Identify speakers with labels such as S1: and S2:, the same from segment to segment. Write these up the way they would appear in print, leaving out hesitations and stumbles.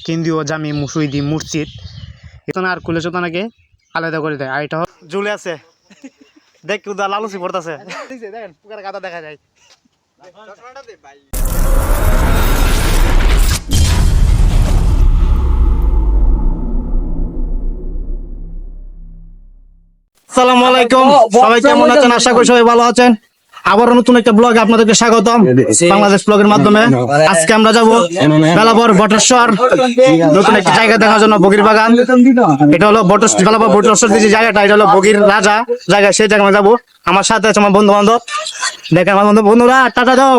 S1: কেন্দ্রীয় জামি মসজিদ মসজিদ এটা আর কুলে চোতানাকে আলাদা করে দেয়। আর এটা ঝুলে আছে, দেখ উদা লালুচি পড়তেছে, দেখেন পুকার গাদা দেখা যায়। আসসালামু আলাইকুম, সবাই কেমন আছেন? আশা করি সবাই ভালো আছেন। আবার নতুন একটা ব্লগে আপনাদেরকে স্বাগতম, বাংলাদেশ ব্লগের মাধ্যমে। আজকে আমরা যাব বেলাবর বটেশ্বর, নতুন একটা জায়গা দেখার জন্য, বগির বাগান। এটা হলো বেলাবর বটেশ্বর যে জায়গাটা, এটা হলো বগির রাজা জায়গা, সেই জায়গায় যাবো। আমার সাথে আছে আমার বন্ধু বান্ধব, দেখেন আমার বন্ধুরা টাটা দাও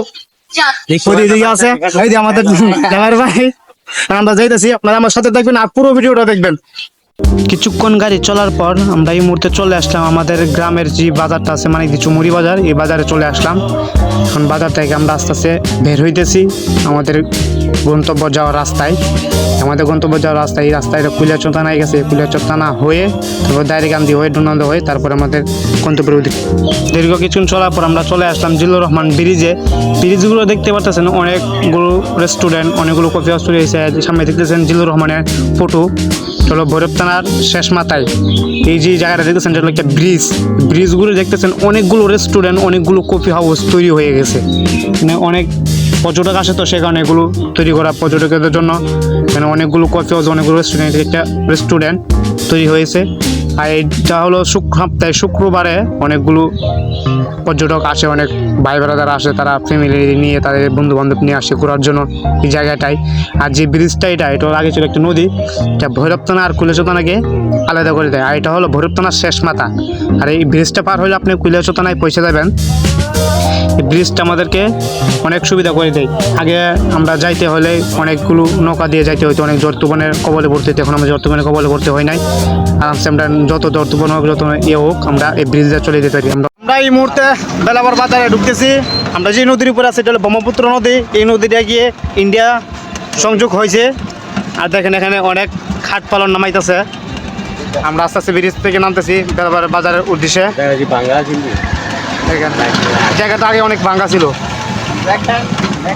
S1: আছে, এই যে আমাদের ড্রাইভার ভাই। আমরা যাইতেছি, আপনারা আমার সাথে দেখবেন আর পুরো ভিডিওটা দেখবেন। কিছুক্ষণ গাড়ি চলার পর আমরা এই মুহূর্তে চলে আসলাম আমাদের গ্রামের যে বাজারটা আছে, মানে চুমুরি বাজার, এই বাজারে চলে আসলাম। এখন বাজার থেকে আমরা আস্তে আস্তে বের হইতেছি আমাদের গন্তব্য যাওয়ার রাস্তায়। আমাদের গন্তব্য যাওয়ার রাস্তায়, এই রাস্তায় কুলিয়াচর থানায় গেছে, কুলিয়াচর থানা হয়ে তারপর দাইরিকান্দি হয়ে ডুনান্দ হয়ে তারপর আমাদের গন্তব্যের উদ্দেশ্যে। দীর্ঘ কিছুক্ষণ চলার পর আমরা চলে আসলাম জিল্লুর রহমান ব্রিজে। ব্রিজগুলো দেখতে পাচ্ছেন, অনেকগুলো রেস্টুরেন্ট, অনেকগুলো কফি হাউস চলে এসেছে। সামনে দেখতেছেন জিল্লুর রহমানের ফটো। হলো ভৈরব থানার শেষ মাথায় এই যে জায়গাটা দেখতেছেন, এটা হলো একটা ব্রিজ। ব্রিজগুলো দেখতেছেন, অনেকগুলো রেস্টুরেন্ট, অনেকগুলো কফি হাউস তৈরি হয়ে গেছে। মানে অনেক পর্যটক আসে, তো সে কারণে এগুলো তৈরি করা পর্যটকদের জন্য। মানে অনেকগুলো কফি হাউস, অনেকগুলো রেস্টুরেন্ট তৈরি হয়েছে। আর এটা হলো সপ্তাহে শুক্রবারে অনেকগুলো পর্যটক আসে, অনেক ভাই ব্রাদার আসে, তারা ফ্যামিলি নিয়ে তাদের বন্ধু বান্ধব নিয়ে আসে ঘোরার জন্য এই জায়গাটায়। আর যে ব্রিজটা এটা আগে ছিল একটা নদী, এটা ভৈরব থানা আর কুলিয়াচর থানাকে আলাদা করে দেয়। আর এটা হলো ভৈরব থানার শেষ মাথা। আর এই ব্রিজটা পার হলে আপনি কুলিয়াচর থানায় পৌঁছে যাবেন। এই ব্রিজটা আমাদেরকে অনেক সুবিধা করে দেয়। আগে আমরা যাইতে হলে অনেকগুলো নৌকা দিয়ে যাইতে হতো, অনেক জ্বর তুফানের কবলে পড়তে হতো। এখন আমরা জ্বর তুফানের কবলে পড়তে হয় নাই, আরামসে আমরা যত জ্বর তুফান হোক, যত হোক, আমরা এই ব্রিজে চলে যেতে পারি। আমরা এই মুহূর্তে বেলাবর বাজারে ঢুকতেছি। আমরা যে নদীর উপরে আছি, এটা হলো ব্রহ্মপুত্র নদী। এই নদীটা গিয়ে ইন্ডিয়া সংযোগ হয়েছে। আর দেখেন এখানে অনেক খাট পালন নামাইতেছে। আমরা আস্তে আস্তে ব্রিজ থেকে নামতেছি বেলাবর বাজারের উদ্দেশ্যে। জায়গাটা আগে অনেক ভাঙ্গা ছিল,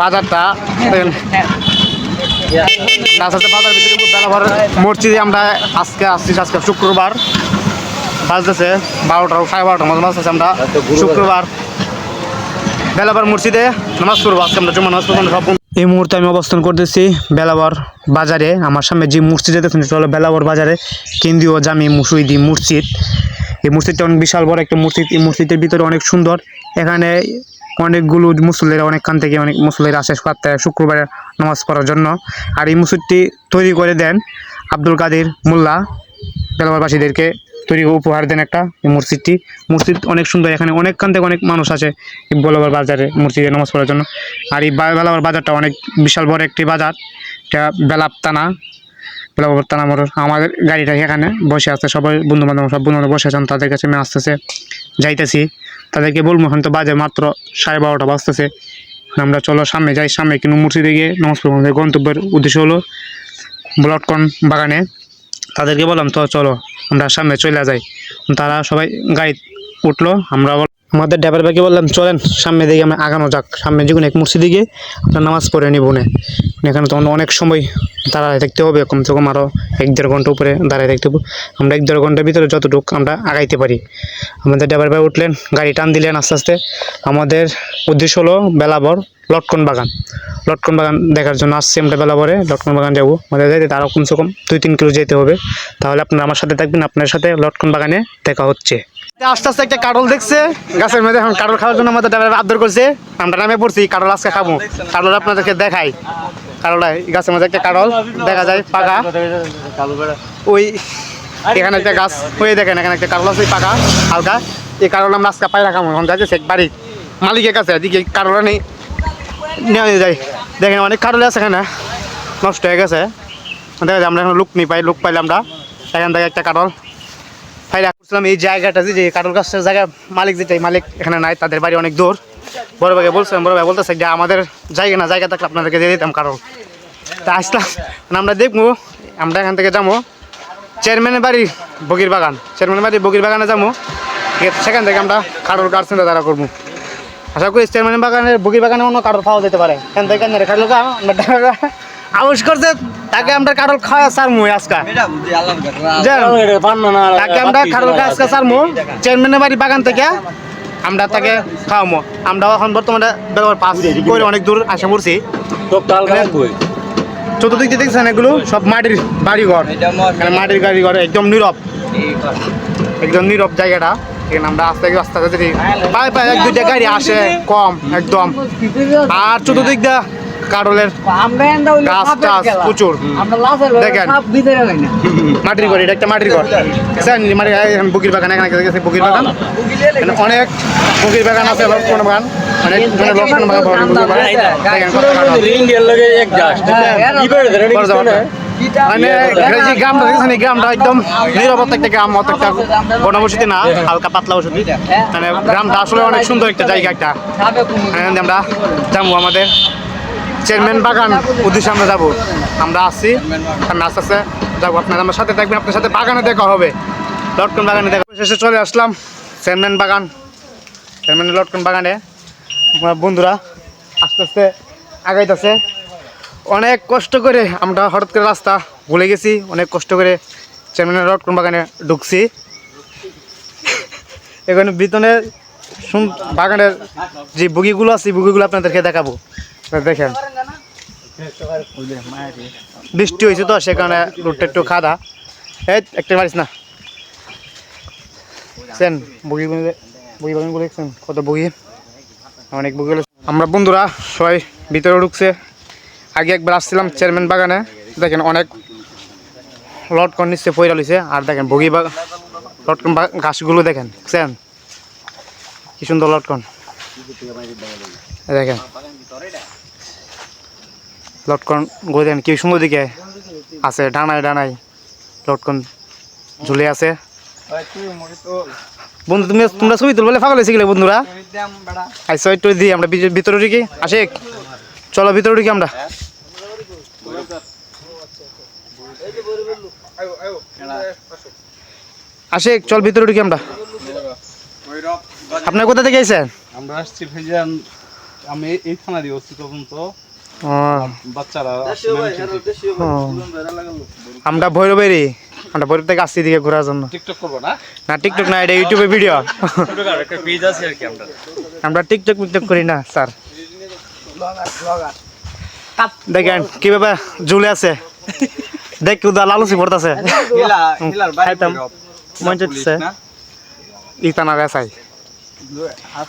S1: বাজারটা বাজার ভিতরে বেলাবর মসজিদে আমরা আজকে আসছি। আজকে শুক্রবার, বাজতেছে 12টা, 12:30 মতো বাজতেছে। আমরা শুক্রবার বেলাবর মসজিদে নামাজ পড়বো আজকে। আমরা জমা নামাজ পড়বো। এই মুহূর্তে আমি অবস্থান করতেছি বেলাবর বাজারে। আমার সামনে যে মসজিদ দেখতেছেন, সেটা হলো বেলাবর বাজারে কেন্দ্রীয় জামি মসজিদ। এই মসজিদটা অনেক বিশাল বড় একটা মসজিদ। এই মসজিদের ভিতরে অনেক সুন্দর। এখানে অনেকগুলো মুসল্লিরা, অনেকখান থেকে অনেক মুসল্লিরা আসে শুক্রবারে নামাজ পড়ার জন্য। আর এই মসজিদটি তৈরি করে দেন আব্দুল কাদের মোল্লা, বেলাবরবাসীদেরকে তৈরি উপহার দেন একটা এই মসজিদ অনেক সুন্দর। এখানে অনেকখান থেকে অনেক মানুষ আসে এই বেলাবর বাজারে মসজিদে নামাজ পড়ার জন্য। আর এই বেলাবর বাজারটা অনেক বিশাল বড় একটি বাজার। এটা বেলাবর থানা মোড়। আমাদের গাড়িটা এখানে বসে আছে, সবাই সব বন্ধু বান্ধব বসে আছেন। তাদের কাছে আমি আসতেছে যাইতেছি, তাদেরকে বলবো। এখন তো বাজে মাত্র 12:30 বাজতেছে। আমরা চলো সামনে যাই, সামনে কিন্তু মসজিদে গিয়ে নামাজ পড়বো। আমাদের গন্তব্যের উদ্দেশ্য হলো ব্লটকন বাগানে। তাদেরকে বললাম তো চলো আমরা সামনে চলে যাই। তারা সবাই গাড়ি উঠলো। আমরা আমাদের ড্রাইভার ভাইকে বললাম চলেন সামনে দিকে আমরা আগানো যাক, সামনে যে কোনো এক মসজিদে গিয়ে আমরা নামাজ পড়ে নিব না। এখানে তো অনেক সময় দাঁড়ায় থাকতে হবে, কমসে কম আরও 1-1.5 ঘন্টা উপরে দাঁড়ায় থাকতে হবে। আমরা 1-1.5 ঘন্টার ভিতরে যতটুকু আমরা আগাইতে পারি। আমাদের ড্রাইভার ভাই উঠলেন, গাড়ি টান দিলেন আস্তে আস্তে। আমাদের উদ্দেশ্য হলো বেলাবর লটকন বাগান দেখার জন্য আসছি আমরা বেলাবরে। লটকন বাগান যাবো, আমাদের যাইতে তারও কমসে কম 2-3 কিলো যেতে হবে। তাহলে আপনারা আমার সাথে থাকবেন, আপনার সাথে লটকন বাগানে দেখা হচ্ছে। আস্তে আস্তে একটা কাটল দেখছে গাছের মধ্যে। এখন কাটল খাওয়ার জন্য আমাদের ড্রাইভার আবদার করছে, আমরা নামে পড়ছি। কাটল আজকে খাবো। কাটল আপনাদেরকে দেখাই। কাটলটা গাছের মধ্যে একটা কাটল দেখা যায় পাকা। ওই এখানে একটা গাছ, ওই দেখেন এখানে একটা কাটল আছে পাকা হালকা। এই কাটল আমরা আজকে পাই রাখাবো। এখন যাচ্ছে বাড়ি মালিকের কাছে, এদিকে কাটলটা নেই নেওয়া যায়। দেখেন অনেক কাটল আছে এখানে, নষ্ট হয়ে গেছে। দেখা যায় আমরা এখন লোক পাইলে আমরা এখান থেকে একটা কাটল ফাইরা করছিলাম। এই জায়গাটা যে কাটল গাছের জায়গা মালিক মালিক এখানে নাই, তাদের বাড়ি অনেক দূর। বড় ভাইকে বলছিলাম, বড় ভাই বলতেছে যে আমাদের জায়গা থাকলে আপনাদেরকে দিয়ে দিতাম কাটল। তা আসলাম, আমরা দেখবো। আমরা এখান থেকে যাবো চেয়ারম্যানের বাড়ি বগির বাগানে যাবো। সেখান থেকে আমরা কাটল গাছ চিন্তাধারা করবো। আশা করি চেয়ারম্যানের বগির বাগানে অন্য কাটল পাওয়া যেতে পারে। এখান থেকে কাটল আমরা আউশ করছে তাকে আমরা কারল খাওয়া স্যার মুই আজকা তাকে আমরা কারল খাওয়া আজকা স্যার মু চেয়ারম্যানের বাড়ি বাগান থেকে আমরা তাকে খাওয়ামো আমরা এখন বর্তমানে বেলাবার পাস করে অনেক দূর আসা পড়ছি চতুর্দিক দিয়ে দেখছেন এগুলো সব মাটির বাড়িঘর মাটির বাড়িঘর একদম নীরব জায়গাটা এখানে আমরা আস্তে আস্তে দেখি পায়ে পায়ে এক দুইটা গাড়ি আসে কম একদম আর চতুর্দিক দিয়ে কারলের গাছ টাছ প্রচুর দেখেন মাটির ঘর এটা একটা মাটির ঘর বুকির বাগান এখানে গেছে বুকির বাগান অনেক বুকির বাগান আছে লক্ষণ বাগান অনেক লক্ষণ বাগান মানে যে গ্রামটা দেখছেন এই গ্রামটা একদম নিরাপত্তা একটা গ্রাম অত একটা বনবসতি না হালকা পাতলা বসতি মানে গ্রামটা আসলে অনেক সুন্দর একটা জায়গা একটা আমরা যাবো আমাদের চেয়ারম্যান বাগান উদ্দেশ্যে আমরা যাবো আমরা আসছি আমি আস্তে আস্তে যাবো আপনার আমার সাথে থাকবেন আপনার সাথে বাগানে দেখা হবে লটকন বাগানে দেখা শেষে চলে আসলাম চেয়ারম্যান লটকন বাগানে বন্ধুরা আস্তে আস্তে আগাইতেছে অনেক কষ্ট করে আমরা হঠাৎ করে রাস্তা ভুলে গেছি অনেক কষ্ট করে চেয়ারম্যানের লটকন বাগানে ঢুকছি এখানে ভিতরে বাগানের যে বগিগুলো আছে বগিগুলো আপনাদেরকে দেখাবো দেখেন বৃষ্টি হয়েছে তো সেখানে রোডটা একটু খাদা এই একটা মারিস না দেখছেন বগি বাগানগুলো দেখছেন কত বগি অনেক বগি আমরা বন্ধুরা সবাই ভিতরে ঢুকছে আগে একবার আসছিলাম চেয়ারম্যান বাগানে দেখেন অনেক লটকন নিচ্ছে পয়রা লইছে আর দেখেন বগি লটকন ঘাসগুলো দেখেন বুঝছেন কি সুন্দর লটকন দেখেন লটকন গুলো দেখেন কি সুন্দর দিকে আছে ডানায় লটকন ঝুলে আছে বন্ধু তোমরা ছবি তুলবলে ফাঁকা হয়েছে গেলে বন্ধুরা আচ্ছা একটু দিই আমরা ভিতরে ঢুকি আসে চলো ভিতরে ঢুকি আমরা আশিক চল ভিতরে ঢুকি আমরা আপনার কোথা থেকে এসেছেন
S2: আমরা আসছি ভাইজান আমি এই থানা দিয়ে আসছি তখন তো বাচ্চারা
S1: আমরা ভৈরবেরই আমরা ভৈরব থেকে আসছি দিকে ঘোরার জন্য
S2: টিকটক করবো না
S1: না টিকটক না এটা ইউটিউবে ভিডিও আমরা টিকটক করি না স্যার দেখেন কিভাবে ঝুলে আছে দেখ উদা লালুচি পড়তেছে ইতানা রেসাই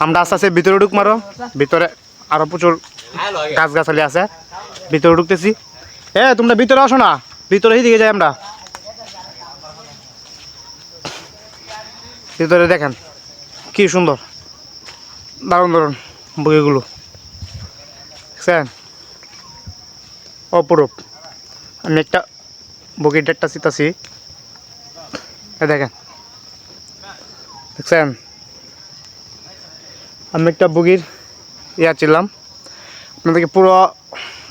S1: আমরা আস্তে আস্তে ভিতরে ঢুক মারো ভিতরে আরো প্রচুর গাছগাছালি আছে ভিতরে ঢুকতেছি তোমরা ভিতরে আসো না ভিতরে দিকে যাই আমরা ভিতরে দেখেন কি সুন্দর দারুণ বইগুলো দেখছেন অপরূপ আমি একটা বগির ডেটটা চিতাছি দেখেন দেখছেন আমি একটা বগির ছিলাম আপনাদেরকে পুরো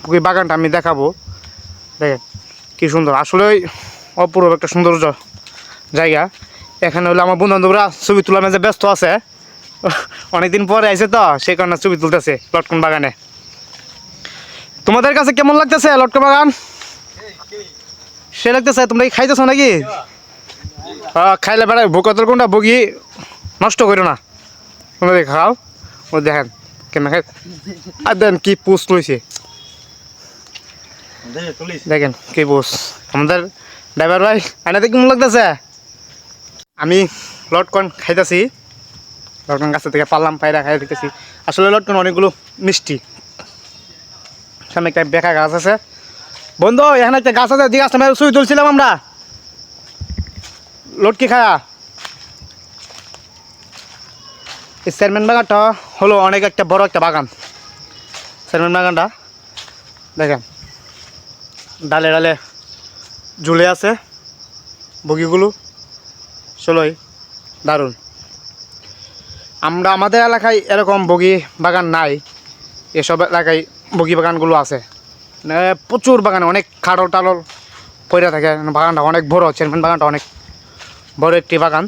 S1: বগির বাগানটা আমি দেখাবো দেখেন কি সুন্দর আসলে অপরূপ একটা সৌন্দর্য জায়গা এখানে হলো আমার বন্ধু বান্ধবরা ছবি তোলার মাঝে ব্যস্ত আছে অনেকদিন পরে আইছে তো সেই কারণে ছবি তুলতেছে লটকন বাগানে তোমাদের কাছে কেমন লাগতেছে লটকন বাগান সে লাগতেছে তোমরা কি খাইতেছো নাকি খাইলে বেড়ায় ভোকাতল কোনটা বগি নষ্ট করো না তোমরা খাও ও দেখেন কেন খাই আর দেন কি পোস্ট রয়েছে দেখেন কি পোস্ট আমাদের ড্রাইভার ভাই আইনাতে কেমন লাগতেছে আমি লটকন খাইতেছি লটকন গাছের থেকে পারলাম পায়রা খাই দেখতেছি আসলে লটকন অনেকগুলো মিষ্টি সামনে একটা বেকা গাছ আছে বন্ধু এখানে একটা গাছ আছে যে গাছটা ছবি তুলছিলাম আমরা লটকি খায়া এই চেয়ারম্যান বাগানটা হলো অনেক একটা বড় একটা বাগান চেয়ারম্যান বাগানটা দেখেন ডালে ডালে ঝুলে আছে বগিগুলো চলোই দারুণ আমরা আমাদের এলাকায় এরকম বগি বাগান নাই এসব এলাকায় বগি বাগানগুলো আছে মানে প্রচুর বাগানে অনেক খাড়ল টাড়ল পড়ে থাকে বাগানটা অনেক বড় চেয়ারম্যান বাগানটা অনেক বড় একটি বাগান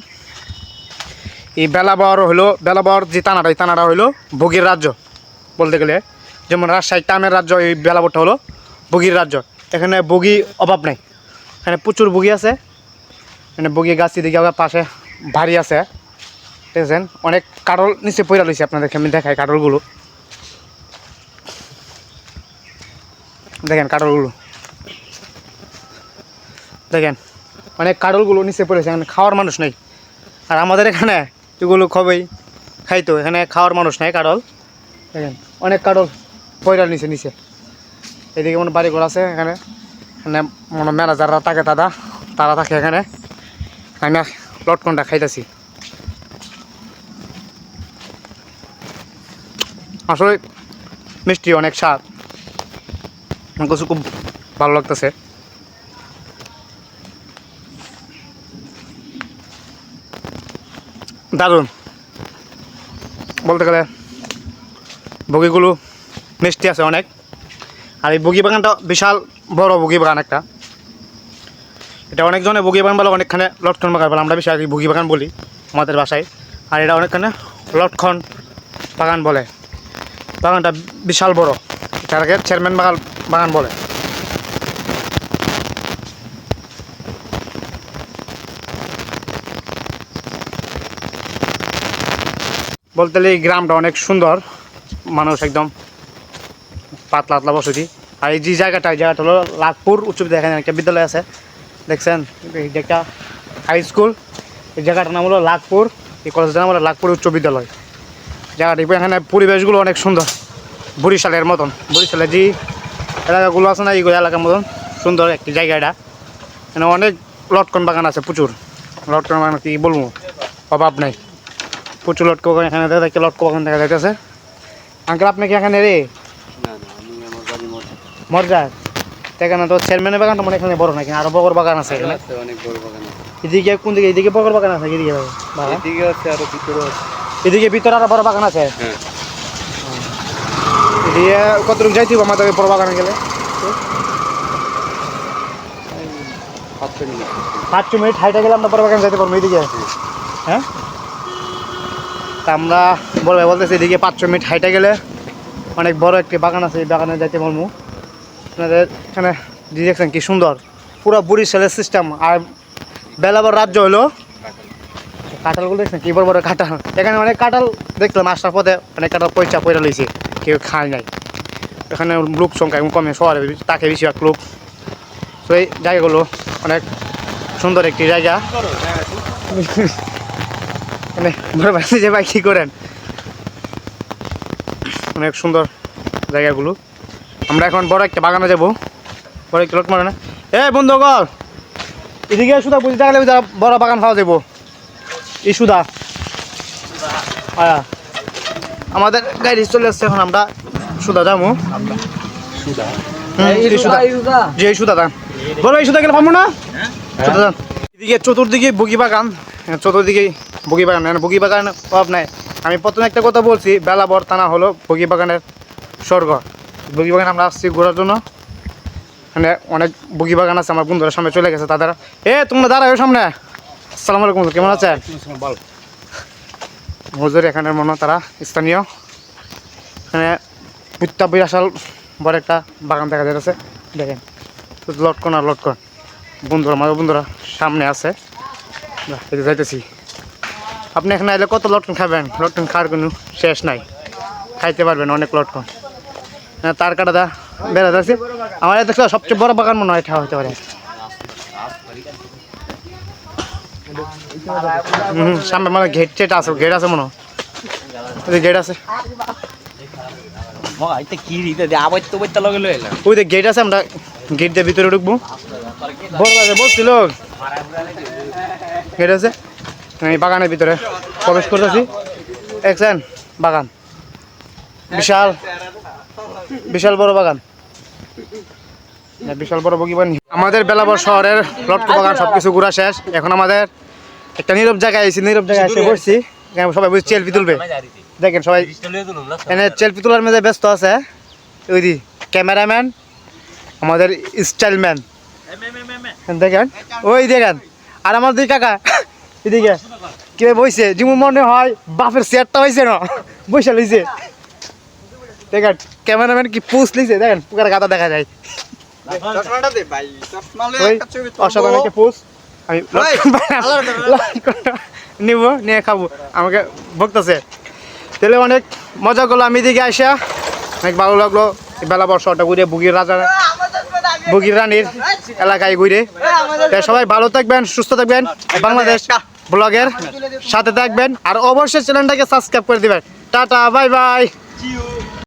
S1: এই বেলাবর যে টানাটা এই টানাটা হইলো বগির রাজ্য বলতে গেলে যেমন রাজশাহী টামের রাজ্য এই বেলাবরটা হলো বগির রাজ্য এখানে বগি অভাব নাই, এখানে প্রচুর বগি আছে, এখানে বগি গাছ দিকে আবার পাশে ভারী আছে, দেখছেন অনেক কাটল নিচে পড়ে রয়েছে, আপনাদেরকে আমি দেখাই কাটলগুলো, দেখেন কাটলগুলো দেখেন, অনেক কাটলগুলো নিচে পড়েছে, এখানে খাওয়ার মানুষ নেই। আর আমাদের এখানে এগুলো খুবই খাইতো, এখানে খাওয়ার মানুষ নাই কাটল, দেখেন অনেক কাটল পয়রা নিচে নিচে। এদিকে মনে বাড়ি ঘর আছে, এখানে এখানে মনে ম্যানেজাররা থাকে, তারা থাকে এখানে, আমি লটকনটা খাইতেছি। আসলে মিষ্টি, অনেক স্বাদ, আমার কাছে খুব ভালো লাগতেছে। দারুণ বলতে গেলে, বগিগুলো মিষ্টি আছে অনেক। আর এই বগি বাগানটা বিশাল বড় বগি বাগান একটা, এটা অনেকজনে বগি বাগান বলে, অনেকখানে লটকন বাগান বলে, আমরা বেশি আর কি বগি বাগান বলি আমাদের বাসায়। আর এটা অনেকখানে লটকন বাগান বলে, বাগানটা বিশাল বড়, এটাকে চেয়ারম্যান বাগান বলে। বলতে গেলে এই গ্রামটা অনেক সুন্দর, মানুষ একদম পাতলা পাতলা বসতি। আর এই যে জায়গাটা হলো লাখপুর উচ্চ বিদ্যালয়, এখানে একটা বিদ্যালয় আছে দেখছেন, এটা একটা হাই স্কুল, এই জায়গাটার নাম হলো লাখপুর, এই কলেজটার নাম হলো লাখপুর উচ্চ বিদ্যালয়। জায়গাটা এখানে পরিবেশগুলো অনেক সুন্দর, বরিশালের মতন, বরিশালের যে এলাকাগুলো আছে না, এইগুলো এলাকার মতন সুন্দর একটি জায়গা। এটা এখানে অনেক লটকন বাগান আছে, প্রচুর লটকন বাগান, কি বলবো অভাব নেই, প্রচুর লটকন বাগান। এখানে দেখা লটকন বাগান দেখা যাইতেছে। আঙ্কেল আপনি কি এখানে রে মর্যাদ এখানে তো চেয়ারম্যানের বাগানটা মনে এখানে বড় নাকি আরো বড় বাগান আছে এখানে?
S2: অনেক বড় বাগান আছে।
S1: এদিকে কোন দিকে? এদিকে বড় বাগান আছে, এদিকে বাগান,
S2: এদিকে আছে আরো ভিতরে আছে।
S1: এদিকে ভিতরে আরো বড় বাগান আছে।
S2: হ্যাঁ,
S1: এদিকে কতটুকু যাইতে হবে আমাদের বড় বাগানে গেলে? 5 মিনিট হাইটে গেলে আমরা বড় বাগান যাইতে পারবো এদিকে। হ্যাঁ, তা আমরা বড় ভাই বলতেছি এদিকে 5 মিনিট হাইটে গেলে অনেক বড় একটি বাগান আছে, এই বাগানে যাইতে পারবো। আপনাদের এখানে দেখছেন কি সুন্দর, পুরো বরিশালের সিস্টেম। আর বেলাবার রাজ্য হলো কাঁঠালগুলো দেখছেন কি বড় বড় কাঁঠাল, এখানে অনেক কাঁঠাল দেখলাম আসার পথে, অনেক কাঁঠাল পয়রা লইছে, কেউ খায় নাই। এখানে লোক সংখ্যা এবং কমে, শহরে তাকে বেশিরভাগ লোক। তো এই জায়গাগুলো অনেক সুন্দর একটি জায়গা। মানে বড় ভাই যে ভাই কী করেন, অনেক সুন্দর জায়গাগুলো। আমরা এখন বড় একটা বাগানে যাবো, বড় একটা লোক মানে না, বন্ধুগণ এদিকে সুদা বুঝতে গেলে বড় বাগান পাওয়া যাবো। এই সুদা আমাদের গাড়ি চলে আসছে, এখন আমরা সুদা যাবো। যে সুদা দান বলো, এই সুদা গেলে পাবো না। এদিকে চতুর্দিকে বগি বাগান, চতুর্দিকে বগি বাগান, বগি বাগান অভাব নাই। আমি প্রথমে একটা কথা বলছি, বেলাবর থানা হলো বগি বাগানের স্বর্গ। বগি বাগান আমরা আসছি ঘোরার জন্য, মানে অনেক বগি বাগান আছে। আমার বন্ধুরা সামনে চলে গেছে, তাদের তোমরা দাঁড়াও সামনে। আসসালামু আলাইকুম, কেমন আছেন? হুজুর এখানের মনে তারা স্থানীয়, এখানে বুত্তা বিরাশাল বড় একটা বাগান দেখা যাচ্ছে, দেখেন লটকন আর লটকন। বন্ধুরা আমার বন্ধুরা সামনে আছে, যাইতেছি। আপনি এখানে এলে কত লটকন খাবেন? লটকন খাওয়ার কোনো শেষ নাই, খাইতে পারবেন অনেক লটকন। তার কাটা বেড়া যাচ্ছে। আমার দেখো সবচেয়ে বড় বাগান মনে হয় এটা হতে পারে। সামনে মানে গেট আছে, গেট আছে মনে হয়, গেট আছে, ওই গেট আছে, আমরা গেট দিয়ে ভিতরে ঢুকবো। বড় বাজার বলছিল গেট আছে, আমি বাগানের ভিতরে প্রবেশ করতেছি। দেখছেন বাগান বিশাল বিশাল বড় বাগান, বিশাল বড় বগি বাগান। আমাদের বেলাবর শহরের লটকন বাগান সবকিছু ঘোরা শেষ। এখন আমাদের একটা নীরব জায়গায় এসে বসছি, সবাই বুঝি সেলফি তুলবে। দেখেন সবাই এনে সেলফি তোলার মধ্যে ব্যস্ত আছে। ওই দি ক্যামেরাম্যান, আমাদের স্টাইলম্যান দেখেন, ওই দেখেন। আর আমার দুই কাকা এদিকে কে বইছে, যেমন মনে হয় বাপের চেয়ারটা হয়েছে না, বসে লইছে। দেখেন ক্যামেরাম্যান কি পুষ লিছে, দেখেন পুকার গাদা দেখা যায়।
S3: ওই অসাধারণ একটা পোস্ট আমি নিব নিয়ে খাবো আমাকে ভুগতেছে তাহলে অনেক মজা করলো আমি দিকে আসা অনেক ভালো লাগলো বেলা বর্ষটা ঘুরে বুগির রানীর এলাকায় ঘুরে তাই সবাই ভালো থাকবেন সুস্থ থাকবেন বাংলাদেশ ব্লগের সাথে থাকবেন আর অবশ্যই চ্যানেলটাকে সাবস্ক্রাইব করে দিবেন টাটা বাই বাই